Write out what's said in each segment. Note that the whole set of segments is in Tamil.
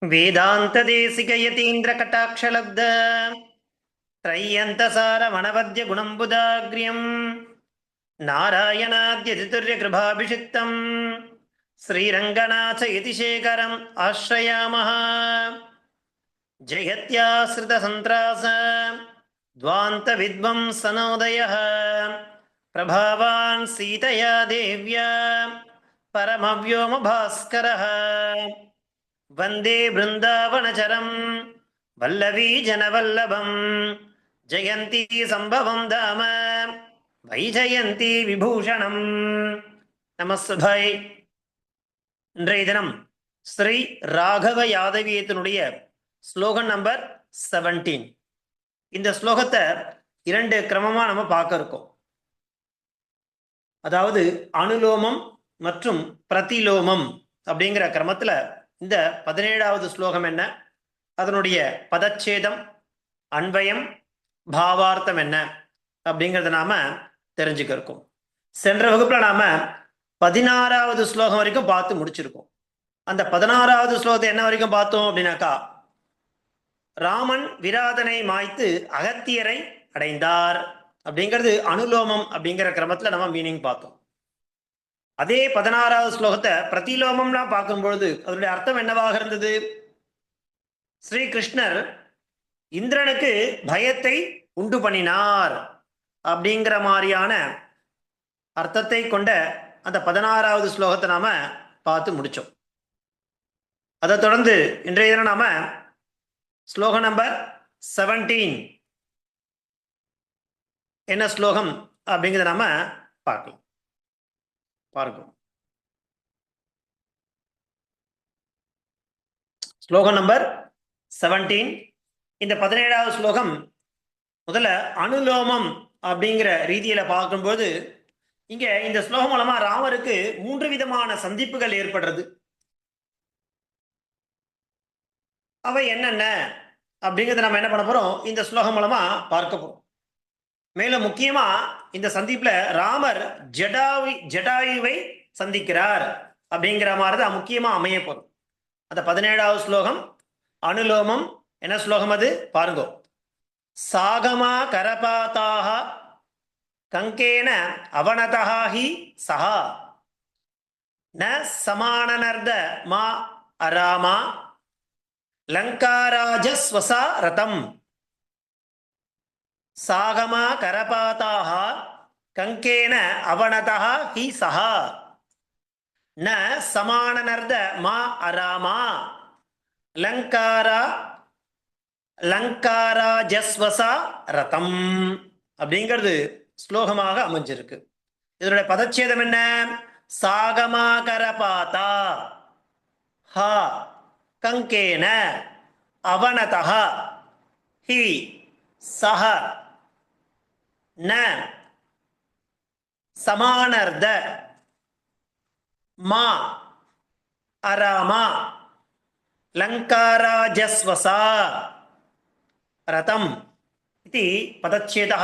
वेदान्तदेशिकयतीन्द्रकटाक्षलब्ध त्रय्यन्तसारमणवद्यगुणम्बुदाग्र्यम् नारायणाद्यतितुर्यकृभाभिषिक्तम् श्रीरङ्गनाथ यतिशेखरम् आश्रयामः। जयत्याश्रितसन्त्रास द्वान्तविद्वंसनोदयः प्रभावान् सीतया देव्या परमव्योमभास्करः वन्दे बृन्दावनचरं वल्लवी जनवल्लभं जयन्ती सम्भवं धाम வைஜயந்தி விபூஷணம். நமஸ்தாய். இன்றைய தினம் ஸ்ரீ ராகவ யாதவியத்தினுடைய ஸ்லோகன் நம்பர் 17. இந்த ஸ்லோகத்தை 2 கிரமமா நம்ம பார்க்க இருக்கோம். அதாவது அனுலோமம் மற்றும் பிரதிலோமம் அப்படிங்கிற கிரமத்துல இந்த 17வது ஸ்லோகம் என்ன, அதனுடைய பதச்சேதம், அன்வயம், பாவார்த்தம் என்ன அப்படிங்கிறத நாம தெரிஞ்சுக்க இருக்கோம். சென்ற வகுப்புல நாம 16வது ஸ்லோகம் வரைக்கும் பார்த்து முடிச்சிருக்கோம். அந்த 16வது ஸ்லோகத்தை என்ன வரைக்கும் பார்த்தோம் அப்படின்னாக்கா, ராமன் விராதனை மாய்த்து அகத்தியரை அடைந்தார் அப்படிங்கிறது அனுலோமம் அப்படிங்கிற கிரமத்துல நம்ம மீனிங் பார்த்தோம். அதே 16வது ஸ்லோகத்தை பிரதிலோமம்னா பார்க்கும்பொழுது அதனுடைய அர்த்தம் என்னவாக இருந்தது? ஸ்ரீ கிருஷ்ணர் இந்திரனுக்கு பயத்தை உண்டு பண்ணினார் அப்படிங்கிற மாதிரியான அர்த்தத்தை கொண்ட அந்த 16வது ஸ்லோகத்தை நாம பார்த்து முடிச்சோம். அதை தொடர்ந்து இன்றைய தினம் நாம ஸ்லோகம் நம்பர் 17 என்ன ஸ்லோகம் அப்படிங்கிறத நாம பார்க்கலாம். ஸ்லோகம் நம்பர் 17. இந்த 17வது ஸ்லோகம் முதல்ல அனுலோமம் அப்படிங்கிற ரீதியில பார்க்கும்போது இங்க இந்த ஸ்லோகம் மூலமா ராமருக்கு 3 விதமான சந்திப்புகள் ஏற்படுறது. அவை என்னென்ன அப்படிங்கிறத நம்ம என்ன பண்ண போறோம், இந்த ஸ்லோகம் மூலமா பார்க்க போறோம். மேலும் முக்கியமா இந்த சந்திப்புல ராமர் ஜடாயுவை சந்திக்கிறார் அப்படிங்கிற மாதிரி தான் முக்கியமா அமைய போறோம். அந்த 17வது ஸ்லோகம் அனுலோமம். என்ன ஸ்லோகம் அது பாருங்க. சாகமா கரபாதாக கங்கேன அவனதஹி சஹா ந சமானனர்த மா அராமா லங்காராஜஸ்வசா ரதம். சாகமா கரபாதாக கங்கேன அவனதஹி சஹா ந சமானனர்த மா அராமா லங்காராஜஸ்வசா ரதம் அப்படிங்கிறது ஸ்லோகமாக அமைஞ்சிருக்கு. இதனுடைய பதச்சேதம் என்ன? சாகமா கரபாதா ஹா கங்கேன அவனதஹ ஹி சஹ ந சமானர்த மா அராமா லங்காராஜஸ்வசா ரதம் இது பதச்சேதா.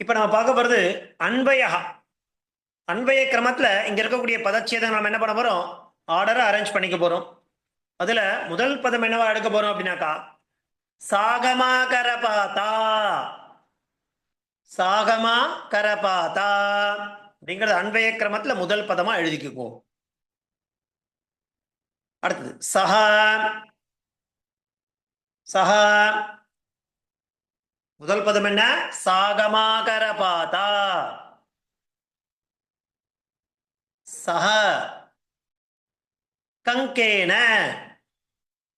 இப்ப நம்ம பார்க்க போறது அன்வய. அன்வய கிரமத்துல இங்க இருக்கக்கூடிய பதச்சேதம் நம்ம என்ன பண்ண போறோம், ஆர்டரை அரேஞ்ச் பண்ணிக்க போறோம். அதுல முதல் பதம் என்னவா எடுக்க போறோம் அப்படின்னாக்கா, சாகமா கரபாதா. சாகமா கரபாதா அப்படிங்கிறது அன்வய கிரமத்துல முதல் பதமா எழுதிக்குவோம். அடுத்தது சஹா. சஹா முதல் பதம் என்ன? சாகமா கரபாதா. சஹ கங்கேன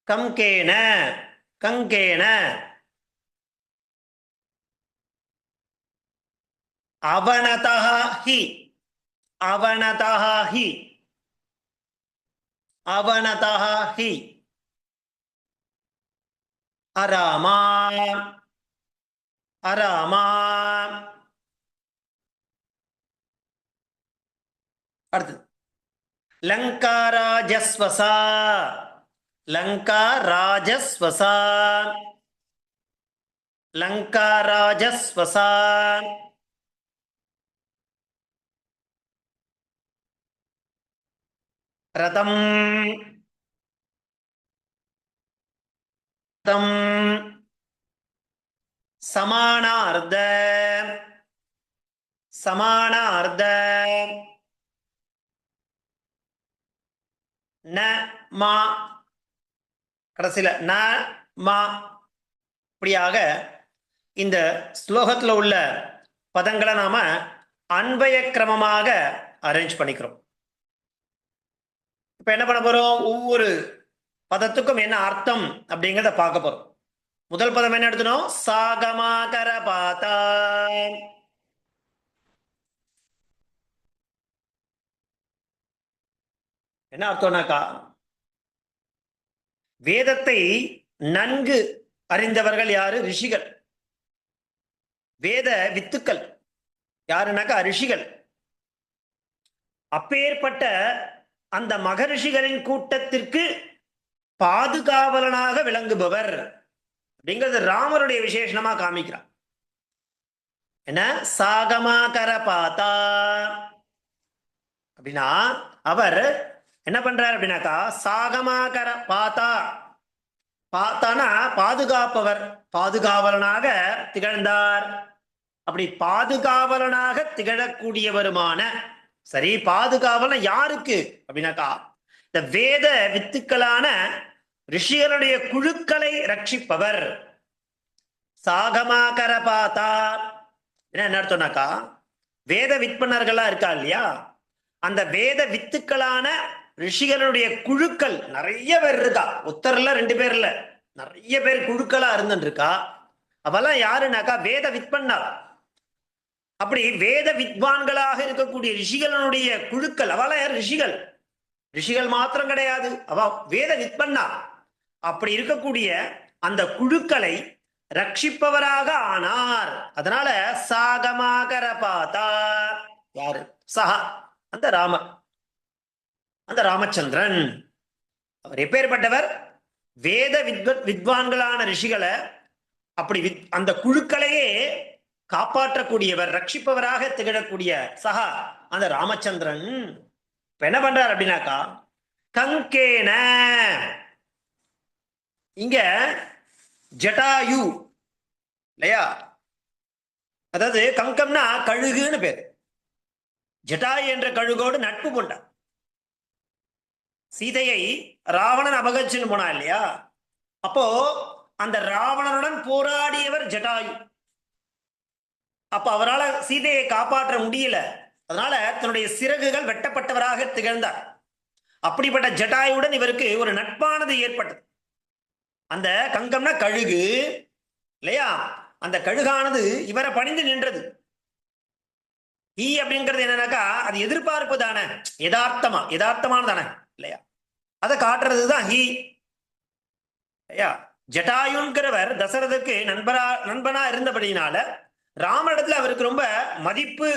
கங்கேன கங்கேன அவனதஹ ஹி அவனதஹ ஹி அவனதஹ ஹி அராமா அராமா. அடுத்து லங்காராஜஸ்வசா லங்காராஜஸ்வசா லங்காராஜஸ்வசா ரதம் தம் சமானார்த்த சமானார்த்த ந மா கடைசியில ந மா இப்படியாக இந்த ஸ்லோகத்தில் உள்ள பதங்களை நாம அன்பய கிரமமாக அரேஞ்ச் பண்ணிக்கிறோம். இப்ப என்ன பண்ண போறோம், ஒவ்வொரு பதத்துக்கும் என்ன அர்த்தம் அப்படிங்கிறத பார்க்க போறோம். முதல் பதம் என்ன எடுத்தணும், சாகமாகர பாதா. என்ன அர்த்தம்னாக்கா, வேதத்தை நன்கு அறிந்தவர்கள் யாரு, ரிஷிகள். வேத வித்துக்கள் யாருனாக்கா ரிஷிகள். அப்பேற்பட்ட அந்த மகரிஷிகளின் கூட்டத்திற்கு பாதுகாவலனாக விளங்குபவர் அப்படிங்கிறது ராமருடைய விசேஷமா காமிக்கிறார். என்ன சாகமாகர பாதா அப்படின்னா, அவர் என்ன பண்றார் அப்படின்னாக்கா, சாகமாகர பாதா, பார்த்தானா பாதுகாப்பவர், பாதுகாவலனாக திகழ்ந்தார். அப்படி பாதுகாவலனாக திகழக்கூடியவருமான, சரி பாதுகாவலன் யாருக்கு அப்படின்னாக்கா, இந்த வேத வித்துக்களான ரிஷிகளுடைய குழுக்களை ரட்சிப்பவர். சாகமாகர பாதா என்ன அர்த்தம்னாக்கா, வேத விற்பனர்களா இருக்கா இல்லையா, அந்த வேத வித்துக்களான ரிஷிகளுடைய குழுக்கள் நிறைய பேர் இருக்கா. ஒத்தர்ல 2 பேர் இல்ல, நிறைய பேர் குழுக்களா இருந்துருக்கா. அவெல்லாம் யாருனாக்கா வேத விற்பன்னா. அப்படி வேத வித்வான்களாக இருக்கக்கூடிய ரிஷிகளுடைய குழுக்கள், அவெல்லாம் யார், ரிஷிகள். ரிஷிகள் மாத்திரம் கிடையாது, அவ வேத விற்பன்னா. அப்படி இருக்கக்கூடிய அந்த குழுக்களை ரட்சிப்பவராக ஆனார். அதனால சாகமாகர பாதா யாரு, சஹா அந்த ராமர், அந்த ராமச்சந்திரன். அவர் எப்பேற்பட்டவர், வேத வித்வான்களான ரிஷிகளை அப்படி அந்த குழுக்களையே காப்பாற்றக்கூடியவர், ரட்சிப்பவராக திகழக்கூடிய சஹா அந்த ராமச்சந்திரன். இப்ப என்ன பண்றார் அப்படின்னாக்கா, கங்கேன, இங்க ஜட்டாயு இல்லையா, அதாவது கங்கம்னா கழுகுன்னு பேர். ஜட்டாயு என்ற கழுகோடு நட்பு கொண்டார். சீதையை ராவணன் அபகரிச்சுன்னு போனா இல்லையா, அப்போ அந்த ராவணனுடன் போராடியவர் ஜட்டாயு. அப்ப அவரால் சீதையை காப்பாற்ற முடியல, அதனால தன்னுடைய சிறகுகள் வெட்டப்பட்டவராக திகழ்ந்தார். அப்படிப்பட்ட ஜட்டாயுடன் இவருக்கு ஒரு நட்பானது ஏற்பட்டது. அந்த கங்கம்னா கழுகு இல்லையா, அந்த கழுகானது இவரை பணிந்து நின்றது. ஈ அப்படிங்கிறது என்னன்னாக்கா, அது எதிர்பார்ப்பு தானே, யதார்த்தமான தானே இல்லையா, அதை காட்டுறதுதான் ஹீ இல்லையா. ஜட்டாயுங்கிறவர் தசரதற்கு நண்பனா இருந்தபடினால ராமனிடத்துல அவருக்கு ரொம்ப மதிப்பு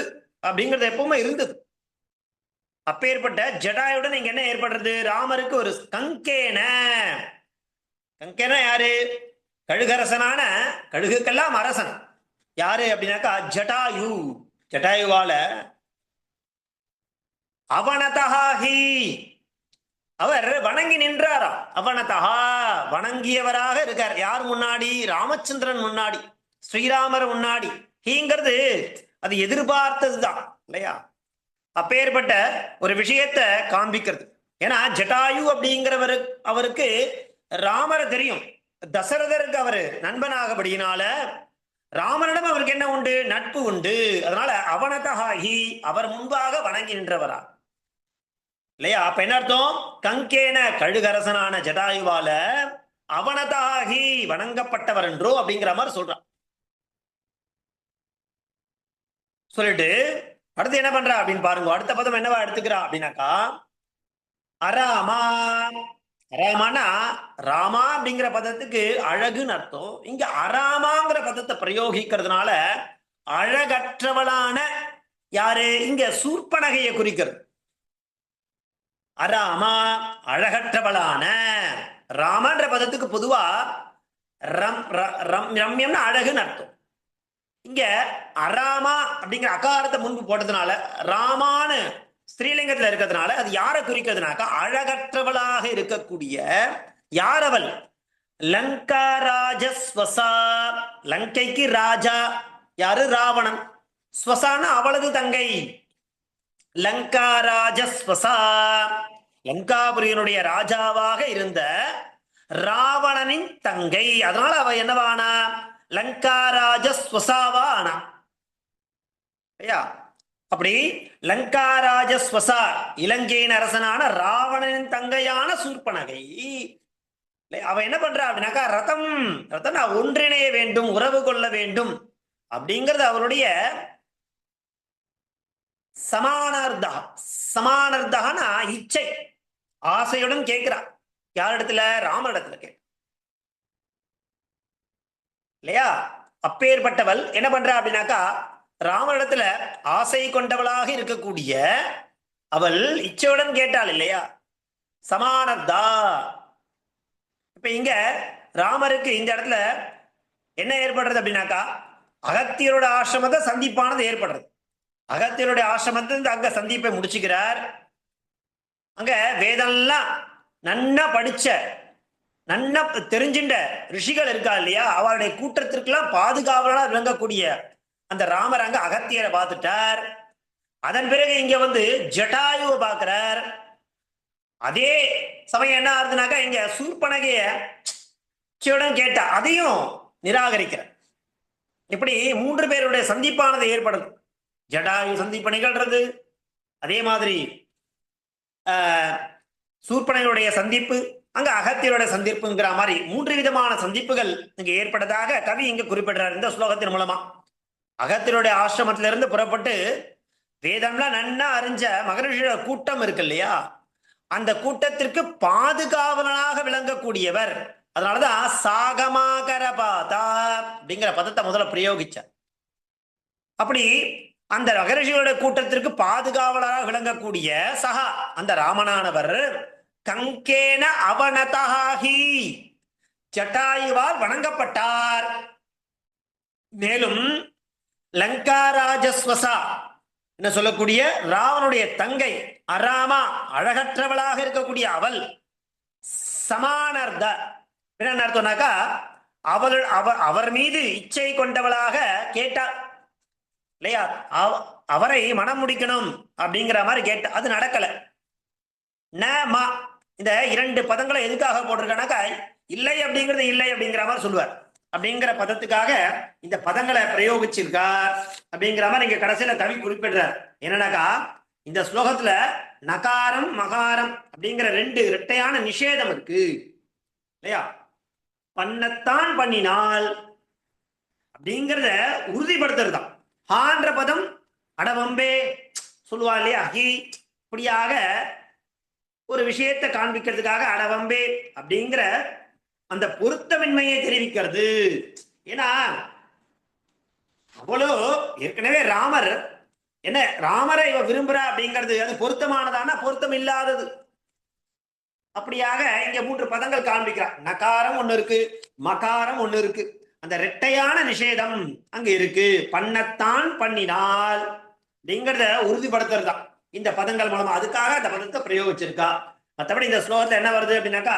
அப்படிங்கிறது எப்பவுமே இருந்தது. அப்பேற்பட்ட ஜட்டாயுடன் இங்க என்ன ஏற்படுறது, ராமருக்கு ஒரு கங்கேன. கங்கேன யாரு, கழுகரசனான, கழுகுக்கெல்லாம் அரசன் யாரு அப்படின்னாக்கா ஜட்டாயு. ஜட்டாயுவால அவனதஹி, அவர் வணங்கி நின்றாராம். அவனதஹா வணங்கியவராக இருக்கார். யார் முன்னாடி, ராமச்சந்திரன் முன்னாடி, ஸ்ரீராமர் முன்னாடி. ஹீங்கிறது அது எதிர்பார்த்ததுதான் இல்லையா. அப்பேற்பட்ட ஒரு விஷயத்தை காண்பிக்கிறது. ஏன்னா ஜட்டாயு அப்படிங்கிறவரு, அவருக்கு ராமரை தெரியும், தசரதருக்கு அவரு நண்பனாகபடியினால ராமனிடம் அவருக்கு என்ன உண்டு, நட்பு உண்டு. அதனால அவனதஹி, அவர் முன்பாக வணங்கி நின்றவரா இல்லையா. அப்ப என்ன அர்த்தம், கங்கேன கழுகரசனான ஜடாயுவால அவனதஹி வணங்கப்பட்டவர் என்றோ அப்படிங்கிற மாதிரி சொல்றான். சொல்லிட்டு அடுத்து என்ன பண்றா அப்படின்னு பாருங்க. அடுத்த பதம் என்னவா எடுத்துக்கிறா அப்படின்னாக்கா, அராமா. அராமானா ராமா அப்படிங்கிற பதத்துக்கு அழகுன்னு அர்த்தம். இங்க அராமாங்கிற பதத்தை பிரயோகிக்கிறதுனால அழகற்றவளான யாரு, இங்க சூர்பனகையை குறிக்கிறது. அராமா அழகற்றவளான. ராமன்ற பதத்துக்கு பொதுவா ரம்யம்னா அழகுன்னு அர்த்தம். இங்க அராமா அப்படிங்கிற அகாரத்தை முன்பு போட்டதுனால ராமான்னு ஸ்ரீலிங்கத்துல இருக்கிறதுனால அது யாரை குறிக்கிறதுனாக்கா, அழகற்றவளாக இருக்கக்கூடிய யார் அவள், லங்கா ராஜஸ்வசா, லங்கைக்கு ராஜா யாரு? ராவணன். ஸ்வசான அவளது தங்கை. லங்கா ராஜஸ்வசா, லங்காபுரியனுடைய ராஜாவாக இருந்த ராவணனின் தங்கை. அதனால அவ என்னவானா? லங்கா ராஜஸ்வசாவா ஆனா. ஐயா, அப்படி லங்கா ராஜஸ்வசா, இலங்கையின் அரசனான ராவணனின் தங்கையான சூர்பனகை. அவ என்ன பண்றா அப்படின்னாக்கா, ரதம் ரத்தம் ஒன்றிணைய வேண்டும், உறவு கொள்ள வேண்டும் அப்படிங்கிறது அவருடைய சமானார்த்தா. சமானார்த்தகனா இச்சை, ஆசையுடன் கேட்கிறா. யாரிடத்துல? ராமனிடத்துல கேட்க இல்லையா? அப்பேற்பட்டவள் என்ன பண்றா அப்படின்னாக்கா, ராமனிடத்துல ஆசை கொண்டவளாக இருக்கக்கூடிய அவள் இச்சையுடன் கேட்டாள் இல்லையா? சமானர்தா. இப்ப இங்க ராமருக்கு இந்த இடத்துல என்ன ஏற்படுறது அப்படின்னாக்கா, அகத்தியரோட ஆசிரமத்தை சந்திப்பானது ஏற்படுறது. அகத்தியருடைய ஆசிரமத்தை அங்க சந்திப்பை முடிச்சுக்கிறார். அங்க வேதம்லாம் நன்னா படிச்ச, நன்னா தெரிஞ்சின்ற ரிஷிகள் இருக்கா இல்லையா, அவருடைய கூட்டத்திற்கெல்லாம் பாதுகாவலா விளங்கக்கூடிய அந்த ராமர் அங்க அகத்தியரை பார்த்துட்டார். அதன் பிறகு இங்க வந்து ஜட்டாயுவை பார்க்கிறார். அதே சமயம் என்ன ஆகுதுனாக்கா, இங்க சூர்பனகைய கேட்டா அதையும் நிராகரிக்கிறார். இப்படி 3 பேருடைய சந்திப்பானது ஏற்படுது. ஜடாயு சந்திப்பு நிகழ்றது, அதே மாதிரி சூர்பனகையுடைய சந்திப்பு, அங்க அகத்தியருடைய சந்திப்புங்கிற மாதிரி 3 விதமான சந்திப்புகள் இங்க ஏற்பட்டதாக கவி இங்க குறிப்பிடுறார் இந்த ஸ்லோகத்தின் மூலமா. அகத்தியருடைய ஆசிரமத்திலிருந்து புறப்பட்டு வேதம்லாம் நன்னா அறிஞ்ச மகரிஷியோட கூட்டம் இருக்கு இல்லையா, அந்த கூட்டத்திற்கு பாதுகாவலனாக விளங்கக்கூடியவர். அதனாலதான் சாகமாகர பாதா அப்படிங்கிற பதத்தை முதல்ல பிரயோகிச்சார். அப்படி அந்த மகரிஷியோட கூட்டத்திற்கு பாதுகாவலராக விளங்கக்கூடிய சகா அந்த ராமனானவர் கங்கேன அவனதஹி, ஜட்டாயுவால் வணங்கப்பட்டார். மேலும் லங்கா ராஜஸ்வசா என்ன சொல்லக்கூடிய ராவனுடைய தங்கை அராமா, அழகற்றவளாக இருக்கக்கூடிய அவள் சமானர்த என்ன அர்த்தம்னாக்கா, அவர் மீது இச்சை கொண்டவளாக கேட்டார் இல்லையா, அவரை மனம் முடிக்கணும் அப்படிங்கிற மாதிரி கேட்ட. அது நடக்கல. ந மா, இந்த 2 பதங்களை எதுக்காக போட்டிருக்கானாக்கா, இல்லை அப்படிங்கிறது இல்லை அப்படிங்கிற மாதிரி சொல்லுவார். அப்படிங்கிற பதத்துக்காக இந்த பதங்களை பிரயோகிச்சிருக்கார் அப்படிங்கிற மாதிரி இங்க கடைசியில கவி குறிப்பிடுறார். என்னன்னாக்கா, இந்த ஸ்லோகத்துல நகாரம் மகாரம் அப்படிங்கிற 2 இரட்டையான நிஷேதம் இருக்கு இல்லையா. பண்ணத்தான் பண்ணினால் அப்படிங்கிறத உறுதிப்படுத்துறதுதான். ஹான்ற பதம் அடவம்பே சொல்லுவா இல்லையா, ஹி, இப்படியாக ஒரு விஷயத்தை காண்பிக்கிறதுக்காக அடவம்பே அப்படிங்கிற அந்த பொருத்தமின்மையை தெரிவிக்கிறது. ஏன்னா அவ்வளோ ஏற்கனவே ராமர் என்ன, ராமரை இவ விரும்புறா அப்படிங்கிறது அது பொருத்தமானதான பொருத்தம் இல்லாதது. அப்படியாக இங்க 3 பதங்கள் காண்பிக்கிறார். நகாரம் ஒண்ணு இருக்கு, மகாரம் ஒண்ணு இருக்கு. அந்த இரட்டையான நிஷேதம் அங்க இருக்கு. பண்ணத்தான் பண்ணினால் அப்படிங்கிறத உறுதிப்படுத்துறது தான் இந்த பதங்கள் மூலமா. அதுக்காக அந்த பதத்தை பிரயோகிச்சிருக்கா. மற்றபடி இந்த ஸ்லோகத்துல என்ன வருது அப்படின்னாக்கா,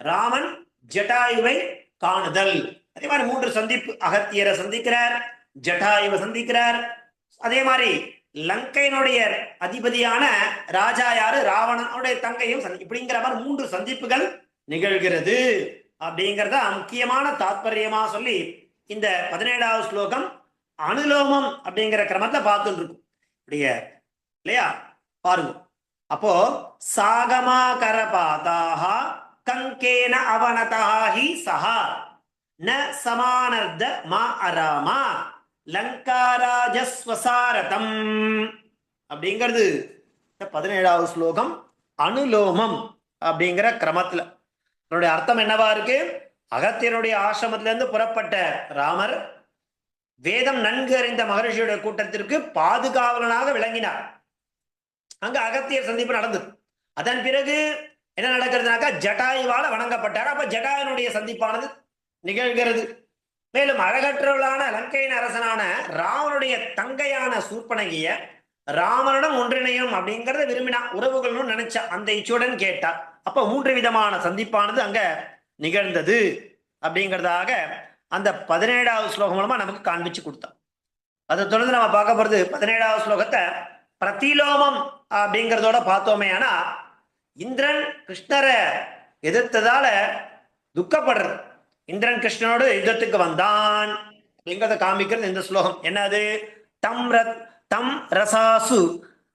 ராமன் ஜட்டாயுவை காணுதல். அதே மாதிரி 3 சந்திப்பு, அகத்தியரை சந்திக்கிறார், ஜட்டாயுவை சந்திக்கிறார், அதே மாதிரி லங்கையினுடைய அதிபதியான ராஜா யாரு, ராவணனுடைய தங்கையும் இப்படிங்கிற மாதிரி 3 சந்திப்புகள் நிகழ்கிறது அப்படிங்கிறத முக்கியமான தாத்பரியமா சொல்லி இந்த 17வது ஸ்லோகம் அனுலோமம் அப்படிங்கிற கிரமத்தை பார்த்துட்டு இருக்கும் இல்லையா. பாருங்க, அப்போ சாகமா கரபாதாக கங்கேன அவனதாஹி சஹா ந சமானர்த மா அராமா லங்காராஜஸ்வசாரதம் அப்படிங்கிறது 17வது ஸ்லோகம் அனுலோமம் அப்படிங்கிற கிரமத்துல. அதனுடைய அர்த்தம் என்னவா இருக்கு? அகத்தியருடைய ஆசிரமத்திலிருந்து புறப்பட்ட ராமர் வேதம் நன்கு அறிந்த மகரிஷியுடைய கூட்டத்திற்கு பாதுகாவலனாக விளங்கினார். அங்க அகத்தியர் சந்திப்பு நடந்தது. அதன் பிறகு என்ன நடக்கிறதுனாக்கா, ஜட்டாயுவால வணங்கப்பட்டார். அப்ப ஜட்டாயுனுடைய சந்திப்பானது நிகழ்கிறது. மேலும் அழகற்றவளான லங்கையின் அரசனான ராவனுடைய தங்கையான சூர்பனகிய ராமனுடன் ஒன்றிணையும் அப்படிங்கறத விரும்பினா, உறவுகள்னு நினைச்சா, அந்த இச்சுடன் கேட்டா. அப்ப 3 விதமான சந்திப்பானது அங்க நிகழ்ந்தது அப்படிங்கிறதாக அந்த 17வது ஸ்லோகம் மூலமா நமக்கு காண்பிச்சு கொடுத்தான். அதை தொடர்ந்து நம்ம பார்க்க போறது 17வது ஸ்லோகத்தை பிரதிலோமம் அப்படிங்கிறதோட பார்த்தோமே. ஆனா இந்திரன் கிருஷ்ணரை எதிர்த்ததால துக்கப்படுறது. இந்திரன் கிருஷ்ணனோடு யுத்தத்துக்கு வந்தான் அப்படிங்கிறத காமிக்கிறது இந்த ஸ்லோகம். என்னது? தம் ரசாசு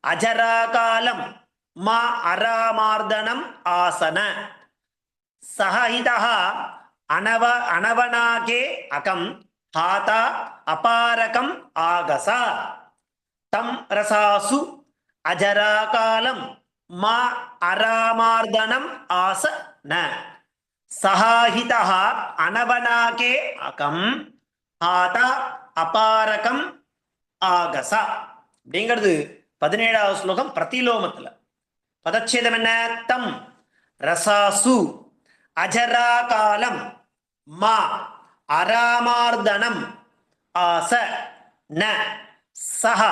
அஜராகாலம் மா அராமார்தனம் ஆசன சஹிதா அனவனாகே அகம் ஹாதா அபாரகம் ஆகசா தம் ரசாசு அஜராகாலம் மா அராமார்தனம் ஆசன சஹிதா அனவனாகே அகம் ஹாதா அபாரகம் ஆகசா அப்படிங்கிறது 17வது ஸ்லோகம் பிரதிலோமத்துல. பதச்சேதம் என்ன? தம் ரசாசு அஜராகாலம் மா அராமார்தனம் ஆச ந சஹ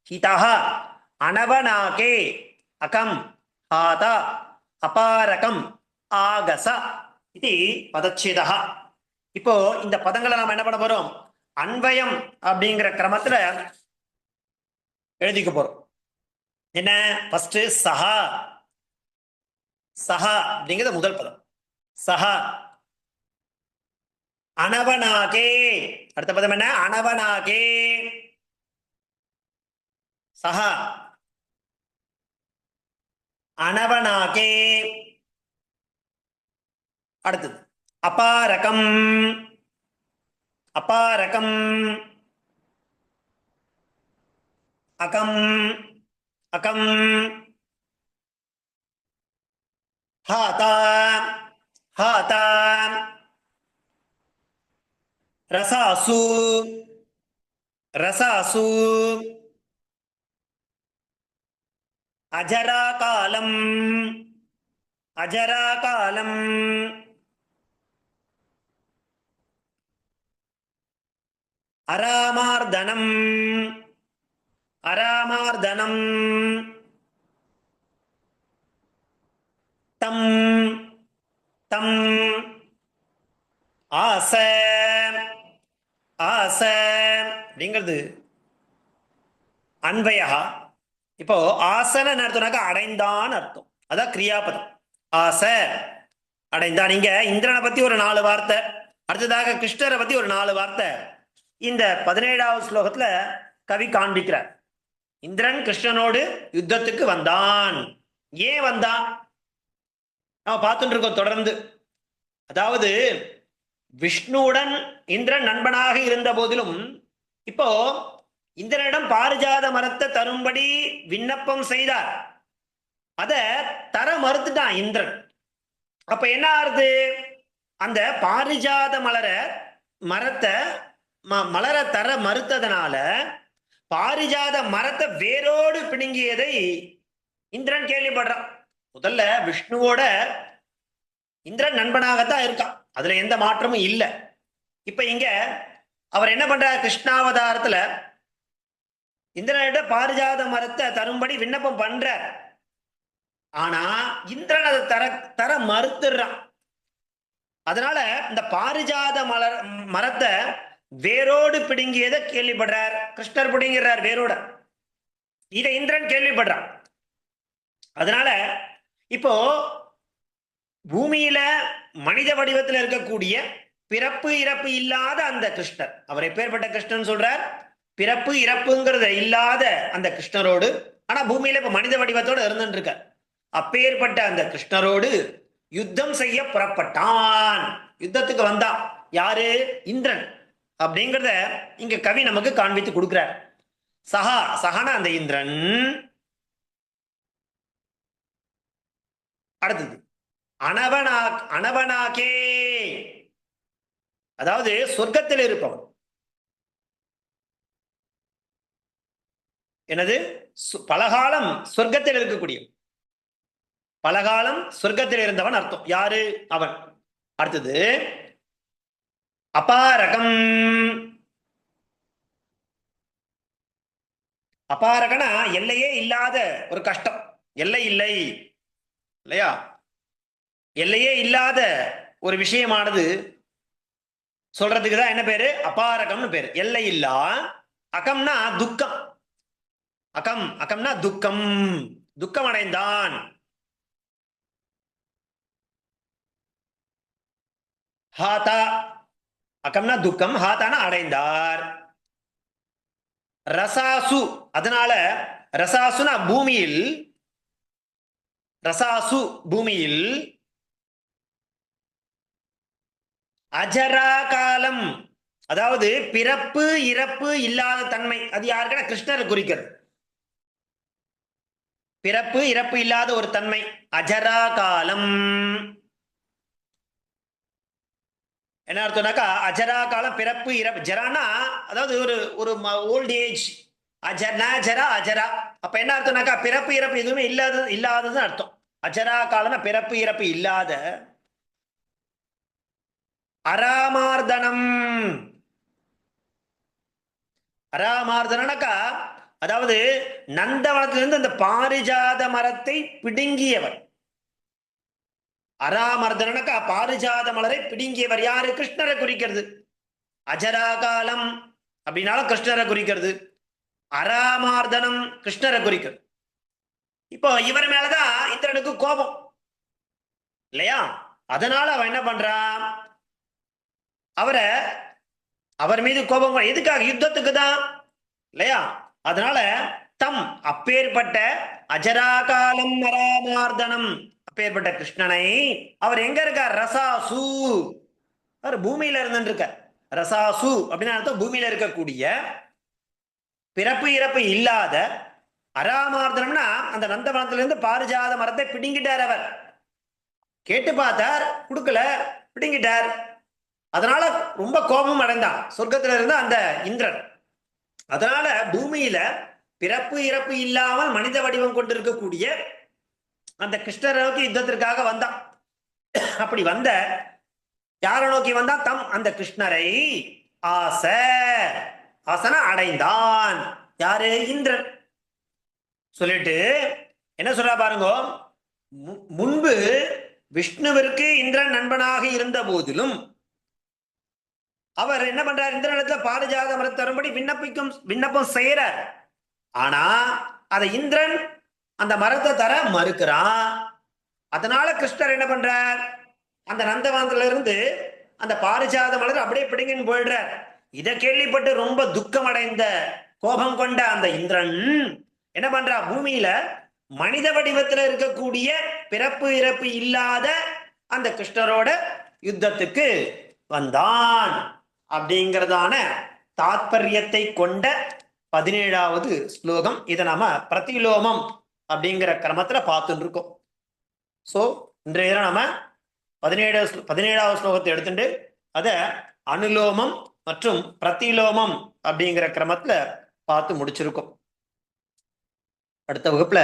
ஹிதஹ அனவனாகே அகம் ஹாதா அபாரகம் ஆகச இது பதச்சேதா. இப்போ இந்த பதங்களை நாம என்ன பண்ண போறோம்? அன்வயம் அப்படிங்கிற கிரமத்துல எழுதிக்க போறோம். என்ன? ஃபர்ஸ்ட் சஹா. சஹா அப்படிங்கிறது முதல் பதம். சஹா அனவனாகே. அடுத்த பதம் என்ன? அனவனாகே. சஹா அனவனாகே. அடுத்தது அபாரகம். அபாரகம் அகம் அகம் ஹாதா ஹாதா ரசாசு ரசாசு அஜராகாலம் அஜராகாலம் அராமார்தனம் அராமார்தனம் தம் தம் ஆச ஆச அப்படிங்கிறது அன்வயா. இப்போ ஆசன அர்த்தம்னாக்கா அடைந்தான் அர்த்தம். அதான் கிரியாபதம். ஆச அடைந்தான். நீங்க இந்திரனை பத்தி ஒரு 4 வார்த்தை, அடுத்ததாக கிருஷ்ணரை பத்தி ஒரு 4 வார்த்தை இந்த 17வது ஸ்லோகத்துல கவி காண்பிக்கிறார். இந்திரன் கிருஷ்ணனோடு யுத்தத்துக்கு வந்தான். ஏன் வந்தான் நம்ம பார்த்துட்டு இருக்கோம் தொடர்ந்து. அதாவது விஷ்ணுவுடன் இந்திரன் நண்பனாக இருந்த போதிலும் இப்போ இந்திரனிடம் பாரிஜாத மரத்தை தரும்படி விண்ணப்பம் செய்தார். அத தர மறுத்துட்டான் இந்திரன். அப்ப என்ன ஆறுது? அந்த பாரிஜாத மரத்தை மலர தர மறுத்ததனால பாரிஜாத மரத்தை வேரோடு பிடுங்கியதை இந்திரன் கேள்விப்படுறான். முதல்ல விஷ்ணுவோட இந்திரன் நண்பனாகத்தான் இருக்கான், அதுல எந்த மாற்றமும் இல்லை. இப்ப இங்க அவர் என்ன பண்றார்? கிருஷ்ணாவதாரத்துல இந்திரனிட பாரிஜாத மரத்தை தரும்படி விண்ணப்பம் பண்றார். ஆனா இந்திரன் அதை தர மறுத்துறான். அதனால இந்த பாரிஜாத மரத்தை வேரோடு பிடுங்கியதை கேள்விப்படுறார். கிருஷ்ணர் பிடுங்கிறார் வேரோட. இதை இந்திரன் கேள்விப்படுறான். அதனால இப்போ பூமியில மனித வடிவத்தில் இருக்கக்கூடிய பிறப்பு இறப்பு இல்லாத அந்த கிருஷ்ணர், அவர் எப்பேற்பட்ட கிருஷ்ணன் சொல்றார்? பிறப்பு இறப்புங்கிறத இல்லாத அந்த கிருஷ்ணரோடு, ஆனா பூமியில இப்ப மனித வடிவத்தோடு இருந்துட்டு இருக்க அப்பேற்பட்ட அந்த கிருஷ்ணரோடு யுத்தம் செய்ய புறப்பட்டான். யுத்தத்துக்கு வந்தான். யாரு? இந்திரன் அப்படிங்கிறத இங்க கவி நமக்கு காண்பித்து கொடுக்கிறார். சகன அந்த இந்திரன். அடுத்தது அனவனாகே, அதாவது சொர்க்கத்தில் இருப்பவன். எனது பலகாலம் சொர்க்கத்தில் இருக்கக்கூடிய, பலகாலம் சொர்க்கத்தில் இருந்தவன் அர்த்தம். யாரு? அவன். அடுத்தது அபாரகம். அபாரகனா எல்லையே இல்லாத ஒரு கஷ்டம். எல்லை இல்லை இல்லையா? எல்லையே இல்லாத ஒரு விஷயமானது சொல்றதுக்கு தான் என்ன பேரு? அபாரகம்னு பேரு. எல்லை இல்லா. அகம்னா துக்கம். அகம்னா துக்கம், துக்கம் அடைந்தான். ஹாதா, அகம்னா துக்கம், ஹாதானா அடைந்தார். ரசாசு, அதனால ரசாசுனா பூமியில், ரசாசு பூமியில், அஜரா காலம், அதாவது பிறப்பு இறப்பு இல்லாத தன்மை. அது யாருக்குன்னா கிருஷ்ணர் குறிக்கிறது. பிறப்பு இறப்பு இல்லாத ஒரு தன்மை, அஜரா காலம். என்ன அர்த்தம்னாக்கா அஜரா காலம், பிறப்பு இறப்பு. ஜரானா அதாவது ஒரு ஒரு ஓல்ட் ஏஜ். அஜரா அஜரா. அப்ப என்ன அர்த்தம்னாக்கா பிறப்பு இறப்பு எதுவுமே இல்லாததுன்னு அர்த்தம். அஜரா காலம்னா பிறப்பு இறப்பு இல்லாத. அராமார்தனம், அராமார்தனக்கா அதாவது நந்தவனத்திலிருந்து அந்த பாரிஜாத மரத்தை பிடுங்கியவர். அராமர்தனக்கா பாரிஜாத மலரை பிடுங்கியவர் யாரு? கிருஷ்ணரை குறிக்கிறது. அஜராகாலம் அப்படின்னாலும் கிருஷ்ணரை குறிக்கிறது. அராமார்தனம் கிருஷ்ணரை குறிக்கிறது. இப்போ இவர் மேலதான் இந்திரனுக்கு கோபம் இல்லையா? அதனால அவன் என்ன பண்றான்? அவர் மீது கோபம். எதுக்காக? யுத்தத்துக்கு தான் இல்லையா? அதனால தம், அப்பேற்பட்ட அஜராகாலம் அராமார்தனம், அப்பேற்பட்ட கிருஷ்ணனை அவர் எங்க இருக்கார்? ரசாசு, அவர் பூமியில இருந்து இருக்க. ரசாசு அப்படின்னு அர்த்தம் பூமியில இருக்கக்கூடிய, பிறப்பு இறப்பு இல்லாத. அராமார்தனம்னா அந்த நந்தவனத்திலிருந்து பாரிஜாத மரத்தை பிடுங்கிட்டார். அவர் கேட்டு பார்த்தார், கொடுக்கல, பிடுங்கிட்டார். அதனால ரொம்ப கோபம் அடைந்தான் சொர்க்கத்துல இருந்த அந்த இந்திரன். அதனால பூமியில பிறப்பு இறப்பு இல்லாமல் மனித வடிவம் கொண்டிருக்கக்கூடிய அந்த கிருஷ்ணரை நோக்கி யுத்தத்திற்காக வந்தான். அப்படி வந்த யாரை நோக்கி வந்தான்? தம், அந்த கிருஷ்ணரை ஆசன அடைந்தான். யாரு? இந்திரன். சொல்லிட்டு என்ன சொல்றா பாருங்க, முன்பு விஷ்ணுவிற்கு இந்திரன் நண்பனாக இருந்த போதிலும் அவர் என்ன பண்றார்? இந்திரனிடத்துல பாரிஜாத மரத்தை வரும்படி விண்ணப்பம் செய்யறார். ஆனா அதை இந்திரன் அந்த மரத்தை தர மறுக்கிறான். அதனால கிருஷ்ணர் என்ன பண்றார்? அந்த நந்தவனத்துல இருந்து அந்த பாரிஜாத மலர் அப்படியே பிடிங்கன்னு போயிடுறார். இதை கேள்விப்பட்டு ரொம்ப துக்கம் அடைந்த, கோபம் கொண்ட அந்த இந்திரன் என்ன பண்றா? பூமியில மனித வடிவத்தில் இருக்கக்கூடிய பிறப்பு இறப்பு இல்லாத அந்த கிருஷ்ணரோட யுத்தத்துக்கு வந்தான். அப்படிங்கிறதான தாத்பரியத்தை கொண்ட 17வது ஸ்லோகம். இதை நாம பிரதிலோமம் அப்படிங்கிற கிரமத்துல பார்த்துட்டு இருக்கோம். சோ இன்றைய நாம 17வது ஸ்லோகத்தை எடுத்துட்டு அதை அனுலோமம் மற்றும் பிரதிலோமம் அப்படிங்கிற கிரமத்துல பார்த்து முடிச்சிருக்கோம். அடுத்த வகுப்புல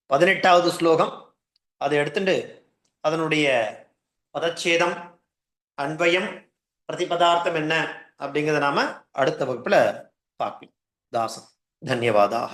18வது ஸ்லோகம் அதை எடுத்துட்டு அதனுடைய பதச்சேதம், அன்வயம், பிரதிபதார்த்தம் என்ன அப்படிங்கிறத நாம அடுத்த வகுப்புல பார்க்கலாம். தாசன். தன்யவாதாக.